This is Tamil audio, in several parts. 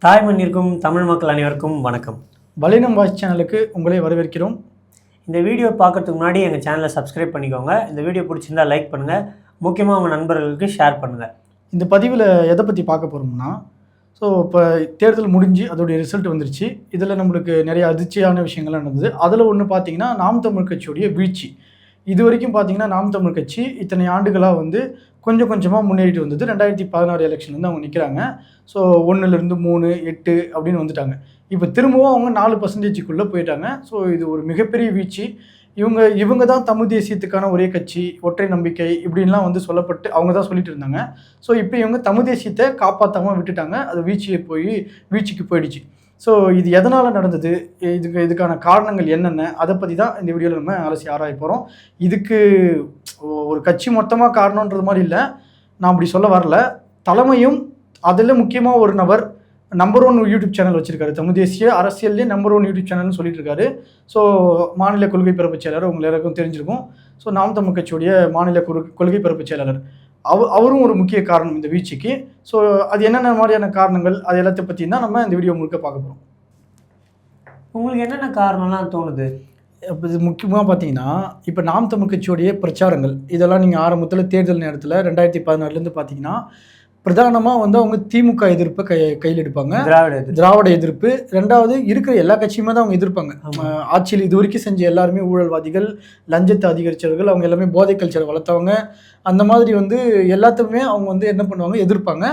தாய் மண்ணிற்கும் தமிழ் மக்கள் அனைவருக்கும் வணக்கம். வலைனம் வாய்ஸ் சேனலுக்கு உங்களை வரவேற்கிறோம். இந்த வீடியோ பார்க்கறதுக்கு முன்னாடி எங்கள் சேனலை சப்ஸ்கிரைப் பண்ணிக்கோங்க. இந்த வீடியோ பிடிச்சிருந்தால் லைக் பண்ணுங்கள், முக்கியமாக உங்கள் நண்பர்களுக்கு ஷேர் பண்ணுங்கள். இந்த பதிவில் எதை பற்றி பார்க்க போகிறோம்னா, இப்போ தேர்தல் முடிஞ்சு அதோடைய ரிசல்ட் வந்துருச்சு. இதில் நம்மளுக்கு நிறைய அதிர்ச்சியான விஷயங்கள்லாம் நடந்தது. அதில் ஒன்று பார்த்தீங்கன்னா நாம் தமிழ் கட்சியோடைய வீழ்ச்சி. இது வரைக்கும் பார்த்தீங்கன்னா நாம் தமிழ் கட்சி இத்தனை ஆண்டுகளாக கொஞ்சம் கொஞ்சமாக முன்னேறிட்டு வந்தது. 2016 எலெக்ஷன்லேருந்து அவங்க நிற்கிறாங்க. 1லேருந்து 3, 8 அப்படின்னு வந்துட்டாங்க. இப்போ திரும்பவும் அவங்க 4%க்குள்ளே போயிட்டாங்க. இது ஒரு மிகப்பெரிய வீழ்ச்சி. இவங்க தான் தமிழ் தேசியத்துக்கான ஒரே கட்சி, ஒற்றை நம்பிக்கை இப்படின்லாம் சொல்லப்பட்டு அவங்க தான் சொல்லிட்டு இருந்தாங்க. இப்போ இவங்க தமிழ் தேசியத்தை காப்பாற்றாமல் விட்டுட்டாங்க. அது வீழ்ச்சிக்கு போயிடுச்சு. இது எதனால் நடந்தது, இதுக்கான காரணங்கள் என்னென்ன, அதை பற்றி தான் இந்த வீடியோவில் நம்ம அலசி ஆராய போகிறோம். இதுக்கு ஒரு கட்சி மொத்தமாக காரணன்றது மாதிரி இல்லை, நான் அப்படி சொல்ல வரல. தலைமையும் அதில் முக்கியமாக ஒரு நபர் நம்பர் 1 யூடியூப் சேனல் வச்சுருக்காரு. தமிழ் தேசிய அரசியல்லே நம்பர் 1 யூடியூப் சேனல்னு சொல்லிட்டு இருக்காரு. மாநில கொள்கை பரப்பு செயலாளர் உங்கள் எல்லாருக்கும் தெரிஞ்சிருக்கும். நாம் தமிழ் கட்சியுடைய மாநில கொள்கை பரப்பு செயலாளர் அவரும் ஒரு முக்கிய காரணம் இந்த வீழ்ச்சிக்கு. அது என்னென்ன மாதிரியான காரணங்கள், அது எல்லாத்தையும் பற்றி தான் நம்ம இந்த வீடியோ முழுக்க பார்க்க போகிறோம். உங்களுக்கு என்னென்ன காரணம்லாம் தோணுது? இப்போ இது முக்கியமாக பார்த்தீங்கன்னா, இப்போ நாம் தமிழ் கட்சியோடைய பிரச்சாரங்கள் இதெல்லாம் நீங்கள் ஆரம்பத்தில் தேர்தல் நேரத்தில் 2016லேருந்து பார்த்தீங்கன்னா, பிரதானமாக அவங்க திமுக எதிர்ப்பை கையில் எடுப்பாங்க. திராவிட எதிர்ப்பு. ரெண்டாவது இருக்கிற எல்லா கட்சியுமே தான் அவங்க எதிர்ப்பாங்க. ஆட்சியில் இது வரைக்கும் செஞ்ச எல்லாருமே ஊழல்வாதிகள், லஞ்சத்தை அதிகரித்தவர்கள், அவங்க எல்லாமே போதை கல்ச்சரை வளர்த்தவங்க. அந்த மாதிரி எல்லாத்துக்குமே அவங்க என்ன பண்ணுவாங்க, எதிர்ப்பாங்க.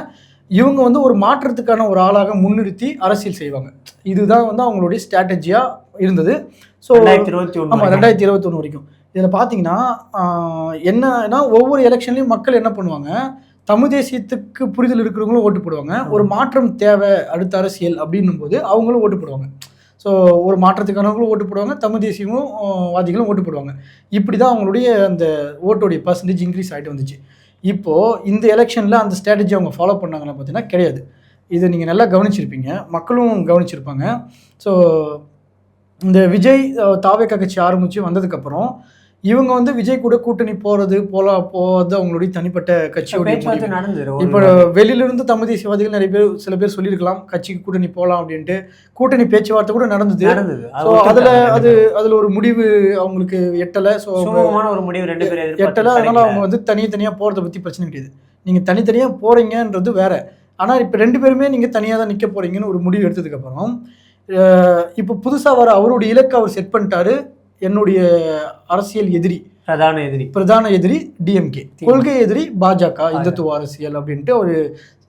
இவங்க ஒரு மாற்றத்துக்கான ஒரு ஆளாக முன்னிறுத்தி அரசியல் செய்வாங்க. இதுதான் அவங்களுடைய ஸ்ட்ராட்டஜியாக இருந்தது. 2021 வரைக்கும். இதில் பார்த்தீங்கன்னா என்னன்னா, ஒவ்வொரு எலெக்ஷன்லையும் மக்கள் என்ன பண்ணுவாங்க, தமிழ் தேசியத்துக்கு புரிதல் இருக்கிறவங்களும் ஓட்டு போடுவாங்க. ஒரு மாற்றம் தேவை அடுத்த அரசியல் அப்படின்னும் போது அவங்களும் ஓட்டு போடுவாங்க. ஒரு மாற்றத்துக்கானவங்களும் ஓட்டு போடுவாங்க, தமிழ் தேசியமும் வாதிகளும் ஓட்டு போடுவாங்க. இப்படி தான் அவங்களுடைய அந்த ஓட்டோடைய பர்சன்டேஜ் இன்க்ரீஸ் ஆகிட்டு வந்துச்சு. இப்போது இந்த எலெக்ஷனில் அந்த ஸ்ட்ராட்டஜி அவங்க ஃபாலோ பண்ணாங்கன்னு பார்த்தீங்கன்னா கிடையாது. இதை நீங்கள் நல்லா கவனிச்சிருப்பீங்க, மக்களும் கவனிச்சிருப்பாங்க. இந்த விஜய் தாவேகா கட்சி ஆரம்பித்து வந்ததுக்கப்புறம் இவங்க விஜய் கூட கூட்டணி போகிறது அவங்களுடைய தனிப்பட்ட கட்சியோடைய நடந்தது. இப்போ வெளியிலிருந்து தமிழ் தேசியவாதிகள் சில பேர் சொல்லியிருக்கலாம் கட்சிக்கு கூட்டணி போகலாம் அப்படின்ட்டு. கூட்டணி பேச்சுவார்த்தை கூட நடந்தது. அதில் ஒரு முடிவு அவங்களுக்கு எட்டலை. அதனால அவங்க தனித்தனியாக போகிறத பற்றி பிரச்சனை கிடையாது. நீங்கள் தனித்தனியாக போகிறீங்கன்றது வேற. ஆனால் இப்போ 2 பேருமே நீங்கள் தனியாக தான் நிற்க போகிறீங்கன்னு ஒரு முடிவு எடுத்ததுக்கப்புறம் இப்போ புதுசாக வர அவருடைய இலக்கை அவர் செட் பண்ணிட்டாரு. என்னுடைய அரசியல் எதிரி, பிரதான எதிரி டிஎம்கே, கொள்கை எதிரி பாஜக, இந்துத்துவ அரசியல் அப்படின்ட்டு ஒரு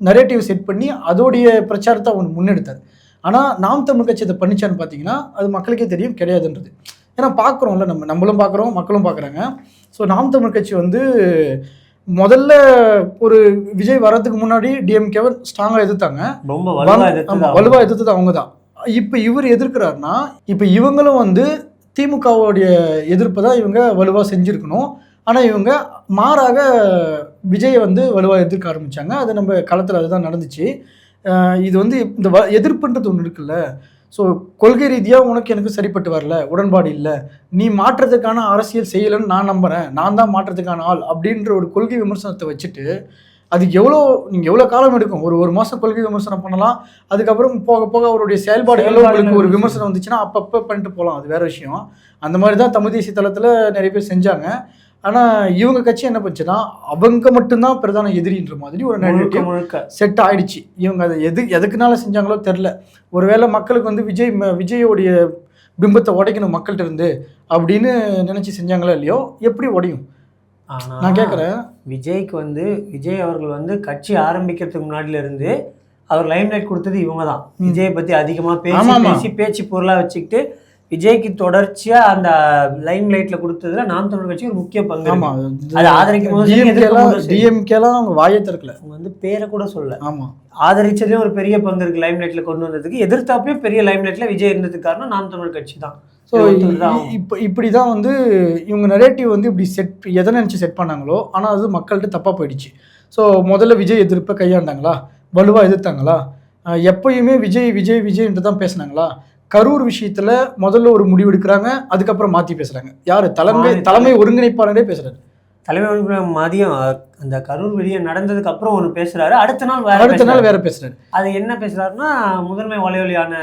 நரேட்டிவ் செட் பண்ணி அதோடைய பிரச்சாரத்தை அவர் முன்னெடுத்தார். ஆனால் நாம் தமிழ் கட்சி அதை பண்ணிச்சான்னு பார்த்தீங்கன்னா அது மக்களுக்கே தெரியும் கிடையாதுன்றது. ஏன்னா பார்க்குறோம்ல, நம்மளும் பார்க்குறோம், மக்களும் பார்க்குறாங்க. நாம் தமிழ் கட்சி முதல்ல ஒரு விஜய் வர்றதுக்கு முன்னாடி டிஎம்கேவை ஸ்ட்ராங்காக எதிர்த்தாங்க, வலுவாக எதிர்த்தது அவங்க தான். இப்போ இவர் எதிர்க்கிறாருன்னா இப்போ இவங்களும் திமுகவுடைய எதிர்ப்பை தான் இவங்க வலுவாக செஞ்சுருக்கணும். ஆனால் இவங்க மாறாக விஜயை வலுவாக எதிர்க்க ஆரம்பித்தாங்க. அது நம்ம களத்தில் அதுதான் நடந்துச்சு. இது இந்த எதிர்ப்புன்றது ஒன்று இருக்குல்ல. கொள்கை ரீதியாக உனக்கு எனக்கு சரிப்பட்டு வரல, உடன்பாடு இல்லை, நீ மாற்றத்துக்கான அரசியல் செய்யலைன்னு நான் நம்புகிறேன், நான் தான் மாற்றத்துக்கான ஆள் அப்படின்ற ஒரு கொள்கை விமர்சனத்தை வச்சுட்டு அதுக்கு நீங்கள் எவ்வளோ காலம் எடுக்கும். ஒரு மாதம் கொள்கை விமர்சனம் பண்ணலாம். அதுக்கப்புறம் போக போக அவருடைய செயல்பாடுகள் உங்களுக்கு ஒரு விமர்சனம் வந்துச்சுன்னா அப்பப்போ பண்ணிட்டு போகலாம், அது வேறு விஷயம். அந்த மாதிரி தான் தமிழ் தேசிய தளத்தில் நிறைய பேர் செஞ்சாங்க. ஆனால் இவங்க கட்சி என்ன பண்ணுச்சுன்னா அவங்க மட்டும்தான் பிரதான எதிரின்ற மாதிரி ஒரு நெகட்டிவ் செட் ஆகிடுச்சு. இவங்க அதை எதுக்குனால செஞ்சாங்களோ தெரில. ஒருவேளை மக்களுக்கு விஜயோடைய பிம்பத்தை உடைக்கணும் மக்கள்கிட்ட இருந்து அப்படின்னு நினச்சி செஞ்சாங்களோ இல்லையோ, எப்படி உடையும் நான் கேட்குறேன். விஜய்க்கு விஜய் அவர்கள் கட்சி ஆரம்பிக்கிறதுக்கு முன்னாடில இருந்து அவர் லைம் லைட் கொடுத்தது இவங்க தான். விஜயை பற்றி அதிகமாக பேச்சு பொருளாக வச்சுக்கிட்டு விஜய்க்கு தொடர்ச்சியா அந்த லைம் லைட்ல கொடுத்ததுல நாம் தமிழ் கட்சி ஒரு முக்கிய பங்கு. அதை ஆதரிக்கும் போது டிஎம்கேலாம் அவங்க வாயை திறக்கல, அவங்க பேரை கூட சொல்ல. ஆமா, ஆதரிச்சதே ஒரு பெரிய பங்கு இருக்கு லைம் லைட்ல கொண்டு வந்ததுக்கு. எதிர்த்தாப்பையும் பெரிய லைம் லைட்ல விஜய் இருந்ததுக்கு காரணம் நாம் தமிழ் கட்சி தான். இப்படி தான் இவங்க நரேட்டிவ் இப்படி எதை நினச்சி செட் பண்ணாங்களோ, ஆனால் அது மக்கள்கிட்ட தப்பாக போயிடுச்சு. முதல்ல விஜய் எதிர்ப்பை கையாண்டாங்களா, வலுவாக எதிர்த்தாங்களா, எப்பயுமே விஜய்ன்ட்டு தான் பேசினாங்களா? கரூர் விஷயத்தில் முதல்ல ஒரு முடிவு எடுக்கிறாங்க, அதுக்கப்புறம் மாற்றி பேசுகிறாங்க. யார் தலைமை ஒருங்கிணைப்பாளரே பேசுகிறாரு. தலைமை உறுப்பினர் மதியம் அந்த கரூர் வெளியே நடந்ததுக்கு அப்புறம் ஒன்று பேசுறாரு, அடுத்த நாள் வேற பேசுறாரு. அது என்ன பேசுறாருன்னா, முதன்மை வலைவலியான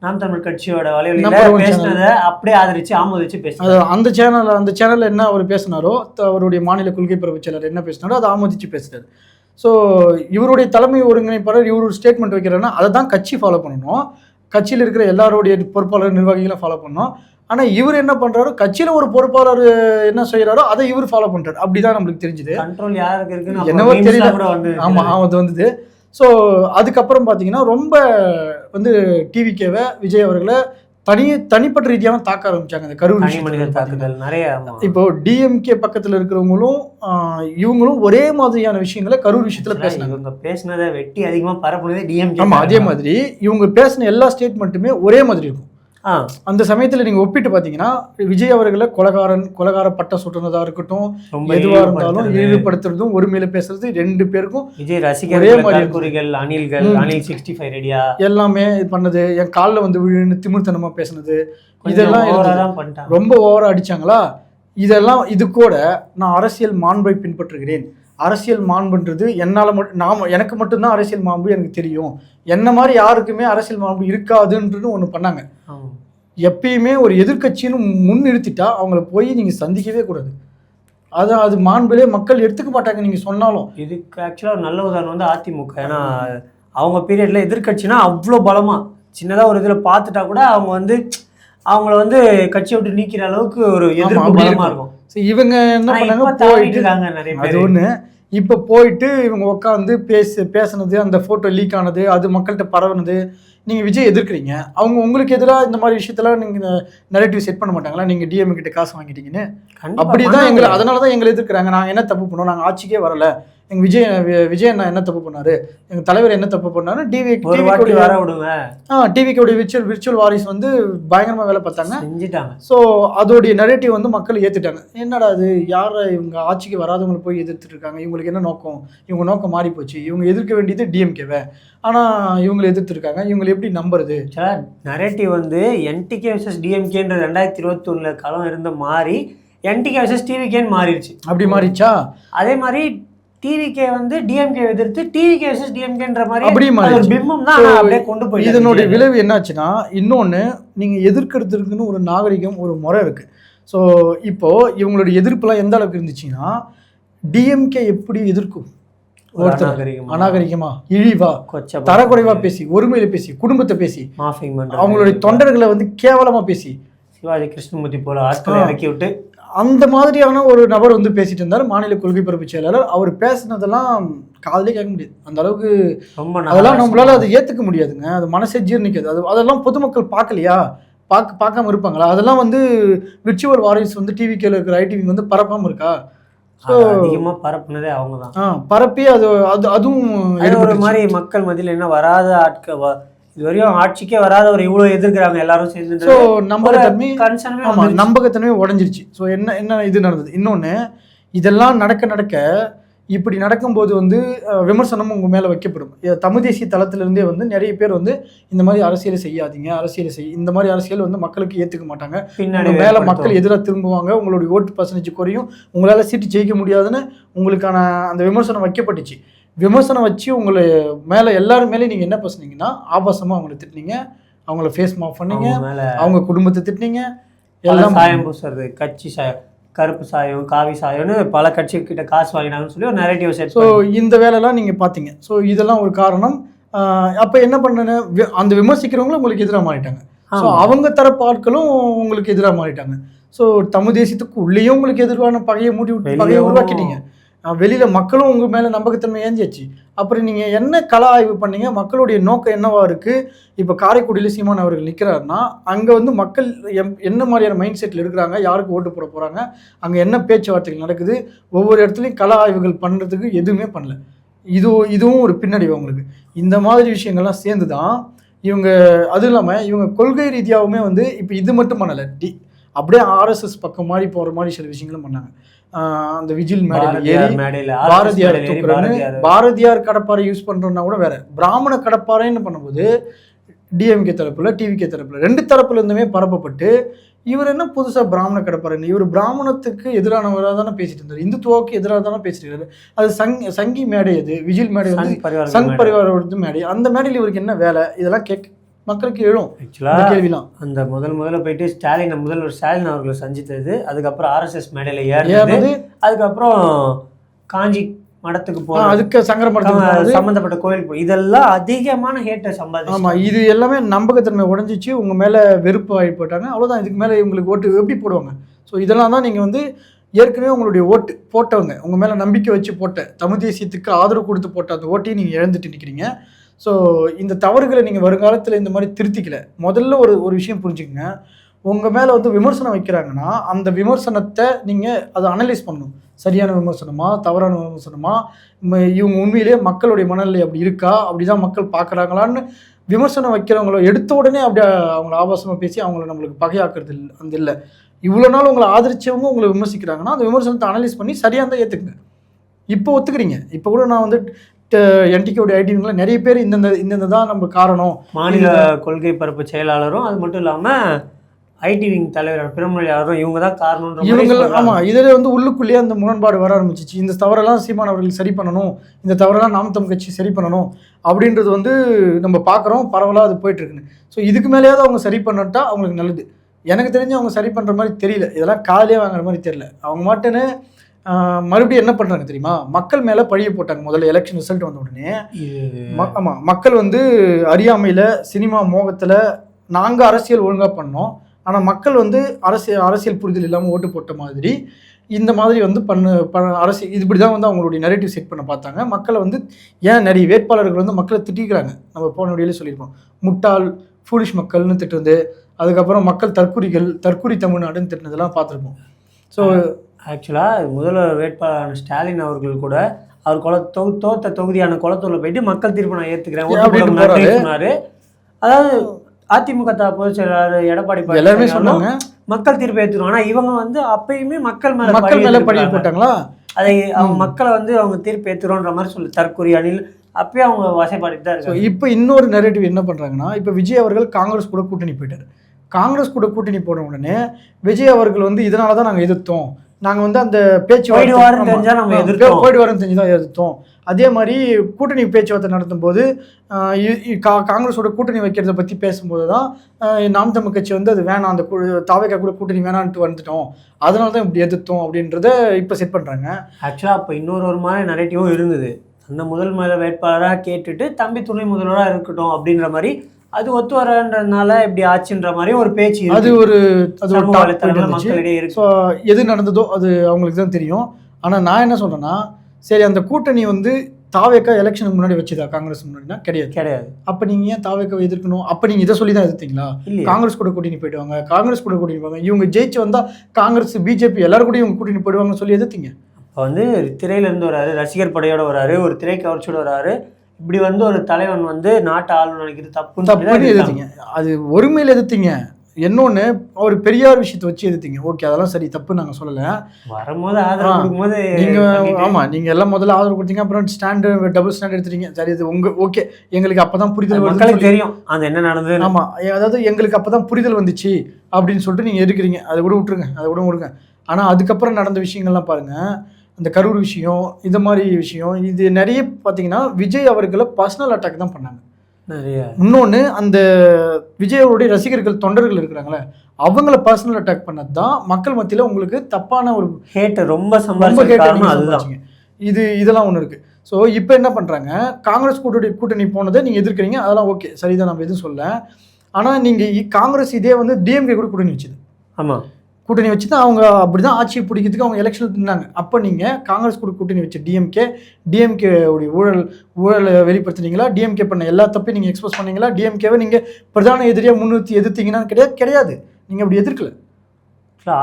நாம் தமிழ் கட்சியோட வலைவலியில பேசினதை அப்படியே ஆதரிச்சு ஆமோதிச்சு பேசுறாரு. அந்த சேனல்ல என்ன அவர் பேசினாரோ, அவருடைய மாநில கொள்கை பரப்பு செயலர் என்ன பேசினாரோ அதை ஆமோதிச்சு பேசுறாரு. ஸோ இவருடைய தலைமை ஒருங்கிணைப்பாளர் இவர் ஒரு ஸ்டேட்மெண்ட் வைக்கிறாருன்னா அதை தான் கட்சி ஃபாலோ பண்ணணும், கட்சியில் இருக்கிற எல்லாருடைய பொறுப்பாளர் நிர்வாகிகளும் ஃபாலோ பண்ணணும். ஆனால் இவர் என்ன பண்ணுறாரோ, கட்சியில் ஒரு பொறுப்பாளர் என்ன செய்கிறாரோ அதை இவர் ஃபாலோ பண்ணுறாரு. அப்படிதான் நம்மளுக்கு தெரிஞ்சுது. கண்ட்ரோல் யாருக்கு இருக்குன்னு என்னவோ தெரியல. ஆமாம், அது வந்தது. ஸோ அதுக்கப்புறம் பார்த்தீங்கன்னா ரொம்ப வந்து டிவிகேவை, விஜய் அவர்களை தனிப்பட்ட ரீதியாக தாக்க ஆரம்பிச்சாங்க. அந்த கரூர் தாக்குதல் நிறைய. இப்போ டிஎம்கே பக்கத்தில் இருக்கிறவங்களும் இவங்களும் ஒரே மாதிரியான விஷயங்களை கரூர் விஷயத்துல பேசினாங்க. இவங்க பேசினதை வெட்டி அதிகமாக பரப்புனதே டிஎம்கே. ஆமாம், அதே மாதிரி இவங்க பேசின எல்லா ஸ்டேட்மெண்ட்டுமே ஒரே மாதிரி இருக்கும். அந்த சமயத்தில் நீங்கள் ஒப்பிட்டு பார்த்தீங்கன்னா விஜய் அவர்களை கொலகார பட்டம் சுட்டுனதாக இருக்கட்டும், எதுவாக இருந்தாலும் இழிவுபடுத்துறதும் ஒருமையில பேசுறது ரெண்டு பேருக்கும் விஜய் ரசிகர்கள் அனில் 65 ரெடியா எல்லாமே பண்ணது, என் காலில் வந்து விழுன்னு திமிர்த்தனமா பேசுனது, இதெல்லாம் ரொம்ப ஓவரா அடிச்சாங்களா. இதெல்லாம் இது கூட நான் அரசியல் மாண்பை பின்பற்றுகிறேன், அரசியல் மாண்புன்றது என்னால் எனக்கு மட்டும்தான் அரசியல் மாண்பு எனக்கு தெரியும், என்ன மாதிரி யாருக்குமே அரசியல் மாண்பு இருக்காதுன்றது ஒன்று பண்ணாங்க. எப்பயுமே ஒரு எதிர்கட்சின்னு முன்னிறுத்திட்டா அவங்கள போய் நீங்கள் சந்திக்கவே கூடாது. அது மாண்புலே மக்கள் எடுத்துக்க மாட்டாங்க நீங்கள் சொன்னாலும். இதுக்கு ஆக்சுவலாக ஒரு நல்ல உதாரணம் வந்து அதிமுக. ஏன்னா அவங்க பீரியடில் எதிர்கட்சினா அவ்வளோ பலமாக சின்னதாக ஒரு இதில் பார்த்துட்டா கூட அவங்க வந்து அவங்கள வந்து கட்சியை விட்டு நீக்கிற அளவுக்கு ஒரு எதிர்ப்பு பலமாக இருக்கும். இவங்க என்ன பண்ணாங்க, போயிட்டு நிறைய அது ஒன்று. இப்போ போயிட்டு இவங்க உட்காந்து பேசுனது, அந்த ஃபோட்டோ லீக் ஆனது, அது மக்கள்கிட்ட பரவுனது. நீங்கள் விஜய் எதிர்க்கிறீங்க, அவங்க உங்களுக்கு எதிராக இந்த மாதிரி விஷயத்தெல்லாம் நீங்கள் நெரேட்டிவ் செட் பண்ண மாட்டாங்களா, நீங்கள் டிஎம் கிட்ட காசு வாங்கிட்டீங்கன்னு? அப்படி தான் எங்களை, அதனால தான் எங்களை எதிர்க்கிறாங்க. நாங்கள் என்ன தப்பு பண்ணோம், நாங்கள் ஆட்சிக்கே வரல, எங்கள் விஜய் என்ன தப்பு பண்ணாரு, எங்கள் தலைவர் என்ன தப்பு பண்ணாரு, டிவிக்கோடைய விர்ச்சுவல் வாரிஸ் வந்து பயங்கரமாக வேலை பார்த்தாங்க, செஞ்சுட்டாங்க. ஸோ அதோடைய நெரேட்டிவ் வந்து மக்கள் ஏற்றுட்டாங்க. என்னடா அது, யாரை இவங்க ஆட்சிக்கு வராதவங்களை போய் எதிர்த்துட்டு இருக்காங்க, இவங்களுக்கு என்ன நோக்கம், இவங்க நோக்கம் மாறி போச்சு, இவங்க எதிர்க்க வேண்டியது டிஎம்கேவை, ஆனால் இவங்களை எதிர்த்துருக்காங்க, இவங்களை எப்படி நம்புறது? சார் நரேட்டிவ் வந்து என்டிகே வர்சஸ் டிஎம்கேன்ற 2021 காலம் இருந்த மாதிரி என்டிகே வர்சஸ் டிவிகேன்னு மாறிடுச்சு. அப்படி மாறிச்சா? அதே மாதிரி டிவிகே வந்து டிஎம்கே எதிர்த்து டிவிகே வர்சஸ் டிஎம்கேன்ற மாதிரி அப்படியே மாறி பிம்பம் தான் அப்படியே கொண்டு போய். இதனுடைய விளைவு என்னாச்சுன்னா, இன்னொன்று நீங்கள் எதிர்க்கிறதுக்குன்னு ஒரு நாகரிகம், ஒரு முறை இருக்குது. ஸோ இப்போது இவங்களுடைய எதிர்ப்புலாம் எந்த அளவுக்கு இருந்துச்சுன்னா, டிஎம்கே எப்படி எதிர்க்கும், அநாகரிகமா, இழிவா, தரக்குறைவா பேசி, ஒருமையில பேசி, குடும்பத்தை பேசி, அவங்களுடைய தொண்டர்களை வந்து கேவலமா பேசி, சிவாஜி கிருஷ்ணமூர்த்தி போல ஆட்களை இறக்கி விட்டு அந்த மாதிரியான ஒரு நபர் வந்து பேசிட்டு இருந்தார், மாநில கொள்கை பரப்பு செயலாளர். அவர் பேசினதெல்லாம் காதலே கேட்க முடியாது, அந்த அளவுக்கு அதெல்லாம் நம்மளால அதை ஏற்றுக்க முடியாதுங்க, அது மனசே ஜீர்ணிக்காது. அதெல்லாம் பொதுமக்கள் பார்க்கலையா, பார்க்காம இருப்பாங்களா? அதெல்லாம் வந்து விர்ச்சுவல் வாரிஸ் வந்து டிவிக்கேல இருக்கிற ஐடிவி வந்து பரப்பாம இருக்கா? அதிகமாக பரப்புனதே அவங்க தான் பரப்பி அதுவும் ஒரு மாதிரி மக்கள் மத்தியில் என்ன வராத ஆட்கள், இதுவரையும் ஆட்சிக்கே வராதவர் இவ்வளோ எதிர்க்கிறாங்க எல்லாரும் சேர்ந்து. ஸோ நம்பகத்தன்மை உடஞ்சிருச்சு. ஸோ என்ன இது நடந்தது. இன்னொன்று, இதெல்லாம் நடக்க இப்படி நடக்கும்போது வந்து விமர்சனமும் உங்கள் மேலே வைக்கப்படும். தமிழ் தேசிய தளத்திலிருந்தே வந்து நிறைய பேர் வந்து இந்த மாதிரி அரசியலை செய்யாதீங்க, இந்த மாதிரி அரசியல் வந்து மக்களுக்கு ஏற்றுக்க மாட்டாங்க, பின்னாடி மேலே மக்கள் எதிராக திரும்புவாங்க, உங்களுடைய ஓட்டு பர்சன்டேஜ் குறையும், உங்களால் சீட்டு ஜெயிக்க முடியாதுன்னு உங்களுக்கான அந்த விமர்சனம் வைக்கப்பட்டுச்சு. விமர்சனம் வச்சு உங்களை மேலே எல்லாரும் மேலே நீங்கள் என்ன பேசுனீங்கன்னா, ஆபாசமாக அவங்கள திட்டினீங்க, அவங்கள ஃபேஸ் மாஃப் பண்ணீங்க, அவங்க குடும்பத்தை திட்டினீங்க, எல்லாம் சாயம் பூசுறது, கட்சி சாயம், கருப்பு சாயம், காவி சாயம்னு பல கட்சிகிட்ட காசு வாங்கினாங்கன்னு சொல்லி ஒரு நரேட்டிவ் செட். ஸோ இந்த வேலைலாம் நீங்கள் பார்த்தீங்க. ஸோ இதெல்லாம் ஒரு காரணம். அப்போ என்ன பண்ணு, அந்த விமர்சிக்கிறவங்களும் உங்களுக்கு எதிராக மாறிட்டாங்க. ஸோ அவங்க தரப்பு ஆட்களும் உங்களுக்கு எதிராக மாறிட்டாங்க. ஸோ தமிழ் தேசியத்துக்கு உள்ளேயும் உங்களுக்கு எதிரான பகையை உருவாக்கிட்டீங்க. வெளியில் மக்களும் உங்கள் மேலே நம்பகத்தன்மை ஏஞ்சிச்சு. அப்புறம் நீங்கள் என்ன கள ஆய்வு பண்ணீங்க, மக்களுடைய நோக்கம் என்னவா இருக்குது? இப்போ காரைக்குடியில் சீமான் அவர்கள் நிற்கிறாருன்னா, அங்கே வந்து மக்கள் என்ன மாதிரியான மைண்ட் செட்டில் இருக்கிறாங்க, யாருக்கு ஓட்டு போட போகிறாங்க, அங்கே என்ன பேச்சுவார்த்தைகள் நடக்குது, ஒவ்வொரு இடத்துலையும் கள ஆய்வுகள் பண்ணுறதுக்கு எதுவுமே பண்ணல. இதுவும் ஒரு பின்னடைவு அவங்களுக்கு. இந்த மாதிரி விஷயங்கள்லாம் சேர்ந்து தான் இவங்க, அதுவும் இல்லாமல் இவங்க கொள்கை ரீதியாகவுமே வந்து இப்போ இது மட்டும் பண்ணலை, அப்படியே ஆர்எஸ்எஸ் பக்கம் மாதிரி போகிற மாதிரி சில விஷயங்களும் பண்ணாங்க. அந்த விஜில் மேடையில் பாரதியார் கடப்பாறை யூஸ் பண்ணுறோன்னா கூட வேற, பிராமண கடப்பாறைன்னு பண்ணும்போது டிஎம்கே தரப்புல டிவிகே தரப்புல ரெண்டு தரப்புல இருந்துமே பரப்பப்பட்டு இவர் என்ன புதுசா பிராமண கிடப்பாரு, இவர் பிராமணத்துக்கு எதிரானவராக தானே பேசிட்டு இருந்தாரு, இந்துத்துவாவுக்கு எதிராக தானே பேசிட்டு இருக்காரு. அது சங்கி மேடை, அது விஜில் மேடை வந்து சங் பரிவாரோட மேடை. அந்த மேடையில் இவருக்கு என்ன வேலை, இதெல்லாம் மக்களுக்கு எழும் கேள்விலாம். அந்த முதல்ல போயிட்டு முதல்வர் ஸ்டாலின் அவர்களை சந்தித்தது, அதுக்கப்புறம் ஆர்எஸ்எஸ் மேடையில ஏறினது, அதுக்கப்புறம் காஞ்சி மடத்துக்கு போக, அதுக்கு சங்கர மடத்துக்கு சம்பந்தப்பட்ட கோயில் போய், இதெல்லாம் அதிகமான ஹேட்டை சம்பாதிச்சு. ஆமா, இது எல்லாமே நம்பகத்தன்மை உடஞ்சிச்சு, உங்க மேல வெறுப்பு ஆகி போட்டாங்க, அவ்வளவுதான். இதுக்கு மேல இவங்களுக்கு ஓட்டு எப்படி போடுவாங்க? ஸோ இதெல்லாம் தான் நீங்க வந்து ஏற்கனவே உங்களுடைய ஓட்டு போட்டவங்க, உங்க மேல நம்பிக்கை வச்சு போட்ட, தமிழ் தேசியத்துக்கு ஆதரவு கொடுத்து போட்ட அந்த ஓட்டையும் நீங்க இழந்துட்டு நிற்கிறீங்க. ஸோ இந்த தவறுகளை நீங்கள் வருங்காலத்தில் இந்த மாதிரி திருத்திக்கல. முதல்ல ஒரு விஷயம் புரிஞ்சுக்கங்க, உங்கள் மேலே வந்து விமர்சனம் வைக்கிறாங்கன்னா அந்த விமர்சனத்தை நீங்கள் அதை அனலைஸ் பண்ணணும். சரியான விமர்சனமா, தவறான விமர்சனமா, இவங்க உண்மையிலேயே மக்களுடைய மனநிலை அப்படி இருக்கா, அப்படி தான் மக்கள் பார்க்குறாங்களான்னு விமர்சனம் வைக்கிறவங்கள எடுத்த உடனே அப்படி அவங்கள ஆபாசமாக பேசி அவங்கள நம்மளுக்கு பகையாக்குறது இல்லை. இவ்வளோ நாள் உங்களை ஆதரிச்சவங்க உங்களை விமர்சிக்கிறாங்கன்னா அந்த விமர்சனத்தை அனலைஸ் பண்ணி சரியாக தான் ஏற்றுக்குங்க. இப்போ ஒத்துக்கிறீங்க. இப்போ கூட நான் வந்து என்டிகேவுடைய ஐடிவிங்கள நிறைய பேர் இந்த தான் நம்ம காரணம், மாநில கொள்கை பரப்பு செயலாளரும் அது மட்டும் இல்லாமல் ஐடிவிங் தலைவர் பிரமலையாரும் இவங்க தான் காரணம். இவங்க ஆமாம், இதில் வந்து உள்ளுக்குள்ளேயே அந்த முரண்பாடு வர ஆரம்பிச்சிச்சு. இந்த தவறெல்லாம் சீமான் அவர்கள் சரி பண்ணணும், இந்த தவறெல்லாம் நாம் தமிழ் கட்சி சரி பண்ணணும் அப்படின்றது வந்து நம்ம பார்க்குறோம், பரவலாக அது போயிட்டுருக்குன்னு. ஸோ இதுக்கு மேலேயாவது அவங்க சரி பண்ணிட்டா அவங்களுக்கு நல்லது. எனக்கு தெரிஞ்சு அவங்க சரி பண்ணுற மாதிரி தெரியல, இதெல்லாம் காலையே வாங்குற மாதிரி தெரியல. அவங்க மட்டுன்னு மறுபடியும் என்ன பண்ணுறாங்க தெரியுமா, மக்கள் மேலே பழிய போட்டாங்க. முதல்ல எலெக்ஷன் ரிசல்ட் வந்த உடனே ஆமாம், மக்கள் வந்து அறியாமையில், சினிமா மோகத்தில் நாங்கள் அரசியல் ஒழுங்காக பண்ணோம், ஆனால் மக்கள் வந்து அரசியல் புரிதல் இல்லாமல் ஓட்டு போட்ட மாதிரி இந்த மாதிரி வந்து அரசியல் இப்படி தான் வந்து அவங்களுடைய நெரேட்டிவ் செட் பண்ண பார்த்தாங்க. மக்களை வந்து ஏன் நிறைய வேட்பாளர்கள் வந்து மக்களை திட்டிக்கிறாங்க. நம்ம போன வழியிலே சொல்லியிருக்கோம், முட்டாள் ஃபூலிஷ் மக்கள்னு திட்டுறது, அதுக்கப்புறம் மக்கள் தற்குறி தமிழ்நாடுன்னு திட்டினதெல்லாம் பார்த்துருப்போம். ஸோ ஆக்சுவலாக முதல்வர் வேட்பாளர் ஸ்டாலின் அவர்கள் கூட அவர் தோத்த தொகுதியான குளத்தூரில் போயிட்டு மக்கள் தீர்ப்பு நான் ஏற்றுக்கிறேன் சொன்னார். அதாவது அதிமுக பொதுச் செயலாளர் எடப்பாடி எல்லாருமே சொன்னாங்க மக்கள் தீர்ப்பு ஏற்றுக்கணும். ஆனால் இவங்க வந்து அப்பயுமே மக்கள் மேலே பழி போட்டாங்களா, அதை அவங்க மக்களை வந்து அவங்க தீர்ப்பு ஏற்றுறோன்ற மாதிரி சொல்லி தற்கொலை அணில் அப்பயே அவங்க வசைப்பாடிட்டு தான் இருக்காங்க. இப்போ இன்னொரு நெரேட்டிவ் என்ன பண்ணுறாங்கன்னா, இப்போ விஜய் அவர்கள் காங்கிரஸ் கூட கூட்டணி போயிட்டார். காங்கிரஸ் கூட கூட்டணி போன உடனே விஜய் அவர்கள் வந்து இதனால தான் நாங்கள் எதிர்த்தோம், நாங்கள் வந்து அந்த பேச்சுவார்த்தை போயிடுவாருன்னு தெரிஞ்சு தான் எதிர்த்தோம். அதே மாதிரி கூட்டணி பேச்சுவார்த்தை நடத்தும் போது காங்கிரஸோட கூட்டணி வைக்கிறத பற்றி பேசும்போது தான் நாம் தமிழ் கட்சி வந்து அது வேணாம், அந்த தாவேகா கூட கூட்டணி வேணான்ட்டு வந்துட்டோம், அதனால தான் இப்படி எதிர்த்தோம் அப்படின்றத இப்போ செட் பண்ணுறாங்க. ஆக்சுவலாக அப்போ இன்னொரு மாதிரி நெரேட்டிவும் இருந்தது, அந்த முதல் வேட்பாளராக கேட்டுட்டு தம்பி துணை முதல்வராக இருக்கட்டும் அப்படின்ற மாதிரி, அது ஒத்து வரன்றதுனால இப்படி ஆச்சுன்ற மாதிரி ஒரு பேச்சு, அது ஒரு மக்களிடையே இருக்கு. ஸோ எது நடந்ததோ அது அவங்களுக்கு தான் தெரியும். ஆனால் நான் என்ன சொல்றேன்னா, சரி அந்த கூட்டணி வந்து தாவேக்கா எலெக்ஷனுக்கு முன்னாடி வச்சுதா காங்கிரஸ் முன்னாடினா கிடையாது. அப்போ நீங்கள் ஏன் தாவேக்காவை எதிர்க்கணும்? அப்போ நீங்கள் இதை சொல்லி தான் எதிர்த்தீங்களா? காங்கிரஸ் கூட கூட்டணி போயிடுவாங்க, காங்கிரஸ் கூட கூட்டணி போவாங்க, இவங்க ஜெயிச்சு வந்தால் காங்கிரஸ் பிஜேபி எல்லாரும் கூட இவங்க கூட்டணி போயிடுவாங்கன்னு சொல்லி எதிர்த்தீங்க. இப்போ வந்து திரையிலேருந்து வராரு, ரசிகர் படையோட வராரு, ஒரு திரை கவர்ச்சியோட வராரு, இப்படி வந்து ஒரு தலைவன் வந்து நாட்டை ஆளுநர் நினைக்கிறது தப்புன்னு எதிர்த்தீங்க. அது ஒருமையில் எதிர்த்தீங்க. இன்னொன்று ஒரு பெரியார் விஷயத்தை வச்சு எதிர்த்தீங்க. ஓகே, அதெல்லாம் சரி, தப்பு நாங்கள் சொல்லலை. வரும்போது ஆதரவு கொடுக்கும்போது நீங்கள் ஆமாம், நீங்கள் எல்லாம் முதல்ல ஆதரவு கொடுத்தீங்க, அப்புறம் டபுள் ஸ்டாண்ட் எடுத்துட்டீங்க. சரி, இது ஓகே, எங்களுக்கு அப்போ தான் புரிதல் மக்களுக்கு தெரியும் அது என்ன நடந்தது. ஆமாம், அதாவது எங்களுக்கு அப்போ தான் புரிதல் வந்துச்சு அப்படின்னு சொல்லிட்டு நீங்கள் எதிர்க்கிறீங்க. அதை கூட விட்டுருங்க. ஆனால் அதுக்கப்புறம் நடந்த விஷயங்கள்லாம் பாருங்கள், அந்த கரூர் விஷயம், இந்த மாதிரி விஷயம், இது நிறைய பார்த்தீங்கன்னா விஜய் அவர்களை பர்சனல் அட்டாக் தான் பண்ணாங்க. இன்னொன்று, அந்த விஜய் அவருடைய ரசிகர்கள் தொண்டர்கள் இருக்கிறாங்களே, அவங்கள பர்சனல் அட்டாக் பண்ணது தான் மக்கள் மத்தியில் உங்களுக்கு தப்பான ஒரு ஹேட்டை ரொம்ப சம்பாதிச்சாங்க. இதெல்லாம் ஒன்று இருக்குது. ஸோ இப்போ என்ன பண்ணுறாங்க, காங்கிரஸ் கூட்டணி போனதை நீங்கள் எதிர்க்கிறீங்க, அதெல்லாம் ஓகே, சரிதான், நம்ம எதுவும் சொல்ல. ஆனால் நீங்கள் காங்கிரஸ் இதே வந்து டிஎம்கே கூட கூட்டணி வச்சுது. ஆமாம், கூட்டணி வச்சு தான் அவங்க அப்படி தான் ஆட்சியை பிடிக்கிறதுக்கு அவங்க எலெக்ஷனில் இருந்தாங்க. அப்போ நீங்கள் காங்கிரஸ் கூட கூட்டணி வச்சு டிஎம்கே உடைய ஊழலை வெளிப்படுத்தினீங்களா? டிஎம்கே பண்ண எல்லா தப்பையும் நீங்கள் எக்ஸ்போஸ் பண்ணீங்களா? டிஎம்கேவை நீங்கள் பிரதான எதிரியாக முன்னிறுத்தி எதிர்த்தீங்கன்னா கிடையாது. நீங்கள் அப்படி எதிர்க்கல.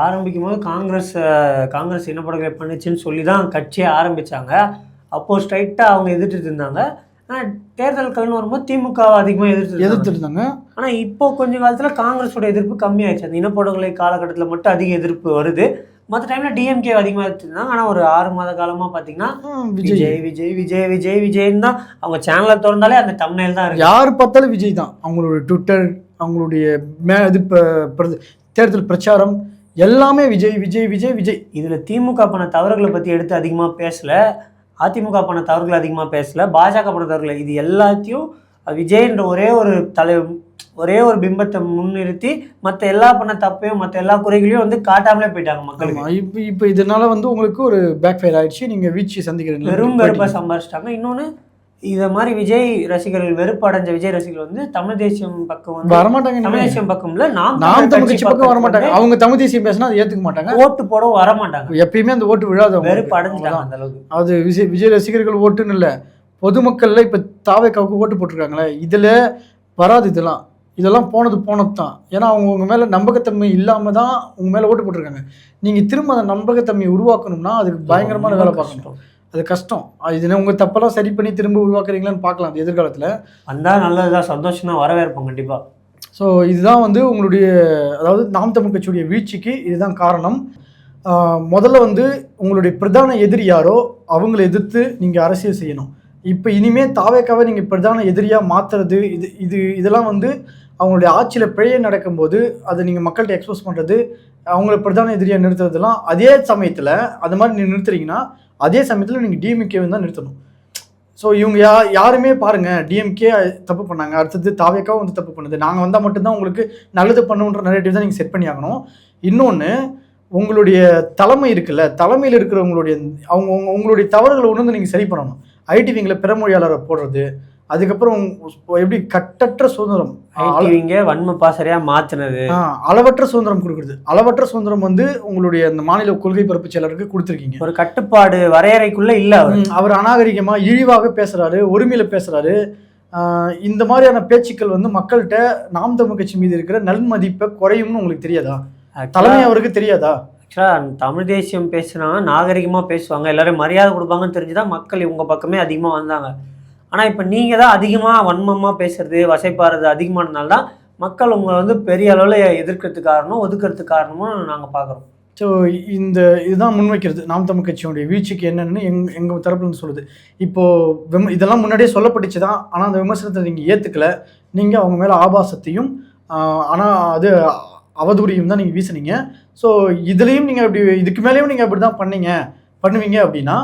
ஆரம்பிக்கும் போது காங்கிரஸ் என்ன படங்களை பண்ணுச்சுன்னு சொல்லி தான் கட்சியை ஆரம்பித்தாங்க. அப்போது ஸ்ட்ரைட்டாக அவங்க எதிர்த்துட்டு இருந்தாங்க. ஆனால் தேர்தல் கலந்து வரும்போது திமுகவை அதிகமாக எதிர்த்துட்டு இருந்தாங்க. ஆனால் இப்போ கொஞ்ச காலத்தில் காங்கிரஸோட எதிர்ப்பு கம்மியாயிடுச்சு. அந்த இனப்படுகொலை காலகட்டத்தில் மட்டும் அதிக எதிர்ப்பு வருது. மற்ற டைமில் டிஎம்கே அதிகமாக எடுத்துருந்தாங்க. ஆனால் ஒரு 6 மாத காலமாக பார்த்தீங்கன்னா விஜய்ன்னு தான் அவங்க சேனலை திறந்தாலே அந்த தம்ப்நெயில் தான் இருக்குது. யார் பார்த்தாலும் விஜய் தான். அவங்களோட ட்விட்டர், அவங்களுடைய தேர்தல் பிரச்சாரம் எல்லாமே விஜய் விஜய் விஜய் விஜய். இதில் திமுக பண்ண தவறுகளை பற்றி எடுத்து அதிகமாக பேசலை, அதிமுக பண்ண தவறுகள் அதிகமாக பேசலை, பாஜக பண்ண தவறுகள், இது எல்லாத்தையும் விஜய்ன்ற ஒரே ஒரு பிம்பத்தை முன்னிறுத்தி மற்ற எல்லா பண்ண தப்பையும் மற்ற எல்லா குறைகளையும் வந்து காட்டாமலே போயிட்டாங்க மக்களுக்கு. இப்போ இதனால வந்து உங்களுக்கு ஒரு பேக் ஃபயர் ஆயிடுச்சு, நீங்கள் வீழ்ச்சி சந்திக்கிறீங்க, வெறும் வெறுப்பை சம்பாரிச்சிட்டாங்க. இன்னொன்று இதை மாதிரி விஜய் ரசிகர்கள் வெறுப்பு அடைஞ்ச விஜய் ரசிகர்கள் வந்து தமிழ் தேசியம் பக்கம் வந்து வரமாட்டாங்க. தமிழ் தேசியம் பக்கம்ல நாம் தமிழ் கட்சி பக்கம் வரமாட்டாங்க. அவங்க தமிழ் தேசியம் பேசினா அதை ஏற்றுக்க மாட்டாங்க, ஓட்டு போடவும் வரமாட்டாங்க. எப்பயுமே அந்த ஓட்டு விழாத வெறுப்பு அடைஞ்சிட்டாங்க அந்த அளவுக்கு. அது விஜய் ரசிகர்கள் ஓட்டுன்னு இல்லை, பொதுமக்கள்ல இப்போ தாவேக்காவுக்கு ஓட்டு போட்டிருக்காங்களே, இதில் வராது. இதெல்லாம் போனது தான். ஏன்னா அவங்க உங்கள் மேலே நம்பகத்தன்மை இல்லாமல் தான் உங்கள் மேலே ஓட்டு போட்டிருக்காங்க. நீங்கள் திரும்ப அந்த நம்பகத்தன்மையை உருவாக்கணும்னா அதுக்கு பயங்கரமான வேலை பார்க்கணும், அது கஷ்டம். இது உங்கள் தப்பெல்லாம் சரி பண்ணி திரும்ப உருவாக்குறீங்களான்னு பார்க்கலாம் அது எதிர்காலத்தில். வந்தால் நல்லதுதான், சந்தோஷம் தான், வரவேற்போம் கண்டிப்பாக. ஸோ இதுதான் வந்து உங்களுடைய, அதாவது நாம் தமிழ் கட்சியுடைய வீழ்ச்சிக்கு இதுதான் காரணம். முதல்ல வந்து உங்களுடைய பிரதான எதிரி யாரோ அவங்களை எதிர்த்து நீங்கள் அரசியல் செய்யணும். இப்போ இனிமேல் தாவேக்காவை நீங்கள் பிரதான எதிரியாக மாற்றுறது, இதெல்லாம் வந்து அவங்களுடைய ஆட்சியில் பிழையே நடக்கும்போது அதை நீங்கள் மக்கள்கிட்ட எக்ஸ்போஸ் பண்ணுறது, அவங்கள பிரதான எதிரியாக நிறுத்துறதுலாம் அதே சமயத்தில் அது மாதிரி நீங்கள் நிறுத்துறீங்கன்னா அதே சமயத்தில் நீங்கள் டிஎம்கேவை தான் நிறுத்தணும். ஸோ இவங்க யாருமே பாருங்கள், டிஎம்கே தப்பு பண்ணாங்க, அடுத்தது தாவேக்காவும் வந்து தப்பு பண்ணுது, நாங்கள் வந்தால் மட்டும்தான் உங்களுக்கு நல்லது பண்ணுன்ற நரேட்டிவ் தான் நீங்கள் செட் பண்ணி ஆகணும். இன்னொன்று, உங்களுடைய தலைமை இருக்குல்ல, தலைமையில் இருக்கிறவங்களுடைய உங்களுடைய தவறுகளை உணர்ந்து நீங்கள் சரி பண்ணணும். ஐடிவிங்களை பிறமொழியாளரை போடுறது, அதுக்கப்புறம் எப்படி கட்டற்ற சுதந்திரம், ஐடிவிங்க வன்ம பாசறையாக மாற்றினது, அளவற்ற சுதந்திரம் கொடுக்குறது. அளவற்ற சுதந்திரம் வந்து உங்களுடைய அந்த மாநில கொள்கை பரப்பு செயலருக்கு கொடுத்துருக்கீங்க. ஒரு கட்டுப்பாடு வரையறைக்குள்ளே இல்லை. அவர் அநாகரிகமாக இழிவாக பேசுகிறாரு, ஒருமையில் பேசுகிறாரு. இந்த மாதிரியான பேச்சுக்கள் வந்து மக்கள்கிட்ட நாம் தமிழ் கட்சி மீது இருக்கிற நன்மதிப்பை குறையும்னு உங்களுக்கு தெரியாதா? தலைமை அவருக்கு தெரியாதா? ஆக்சுவலாக தமிழ் தேசியம் பேசுனா நாகரிகமாக பேசுவாங்க, எல்லாரும் மரியாதை கொடுப்பாங்கன்னு தெரிஞ்சுதான் மக்கள் இவங்க பக்கமே அதிகமாக வந்தாங்க. ஆனால் இப்போ நீங்கள் தான் அதிகமாக வன்மமாக பேசுறது, வசைப்பாடுறது அதிகமானதுனால தான் மக்கள் உங்களை வந்து பெரிய அளவில் எதிர்க்கிறதுக்கு காரணம், ஒதுக்கிறதுக்கு காரணமும் நாங்கள் பார்க்குறோம். ஸோ இதுதான் முன்வைக்கிறது நாம் தமிழ் கட்சியோடைய வீழ்ச்சிக்கு என்னென்னு எங்கள் தரப்புலேருந்து சொல்லுது. இப்போது இதெல்லாம் முன்னாடியே சொல்லப்பட்டுச்சு தான், ஆனால் அந்த விமர்சனத்தை நீங்கள் ஏற்றுக்கலை. நீங்கள் அவங்க மேலே ஆபாசத்தையும் ஆனால் அது அவதூறியும் தான் நீங்கள் வீசினீங்க. ஸோ இதுலேயும் நீங்கள் இதுக்கு மேலேயும் நீங்கள் அப்படி தான் பண்ணுவீங்க அப்படின்னா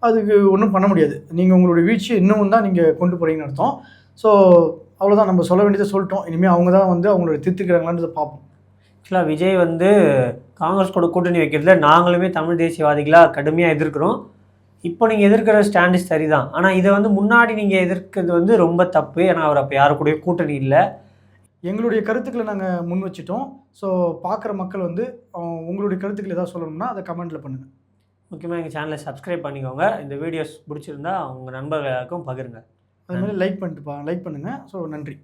அதுக்கு ஒன்றும் பண்ண முடியாது. நீங்கள் உங்களுடைய வீழ்ச்சியை இன்னமும் தான் நீங்கள் கொண்டு போகிறீங்கன்னு அர்த்தம். ஸோ அவ்வளோதான், நம்ம சொல்ல வேண்டியதை சொல்லிட்டோம். இனிமேல் அவங்க தான் வந்து அவங்களோட திருத்திக்கிறாங்களான்றதை பார்ப்போம். ஆக்சுவலாக விஜய் வந்து காங்கிரஸ் கூட கூட்டணி வைக்கிறதுல நாங்களுமே தமிழ் தேசியவாதிகளாக கடுமையாக எதிர்க்கிறோம். இப்போ நீங்கள் எதிர்க்கிற ஸ்டாண்டு சரிதான், ஆனால் இதை வந்து முன்னாடி நீங்கள் எதிர்க்கிறது வந்து ரொம்ப தப்பு. ஏன்னா அவர் அப்போ யாரு கூடயும் கூட்டணி இல்லை. எங்களுடைய கருத்துக்களை நாங்கள் முன் வச்சுட்டோம். ஸோ பார்க்குற மக்கள் வந்து உங்களுடைய கருத்துக்கள் ஏதாவது சொல்லணும்னா அதை கமெண்ட்டில் பண்ணுங்கள். முக்கியமாக எங்கள் சேனலை சப்ஸ்கிரைப் பண்ணிக்கோங்க. இந்த வீடியோஸ் பிடிச்சிருந்தா உங்கள் நண்பர்களுக்கும் பகிருங்க. அது மாதிரி லைக் பண்ணுங்கள். ஸோ நன்றி.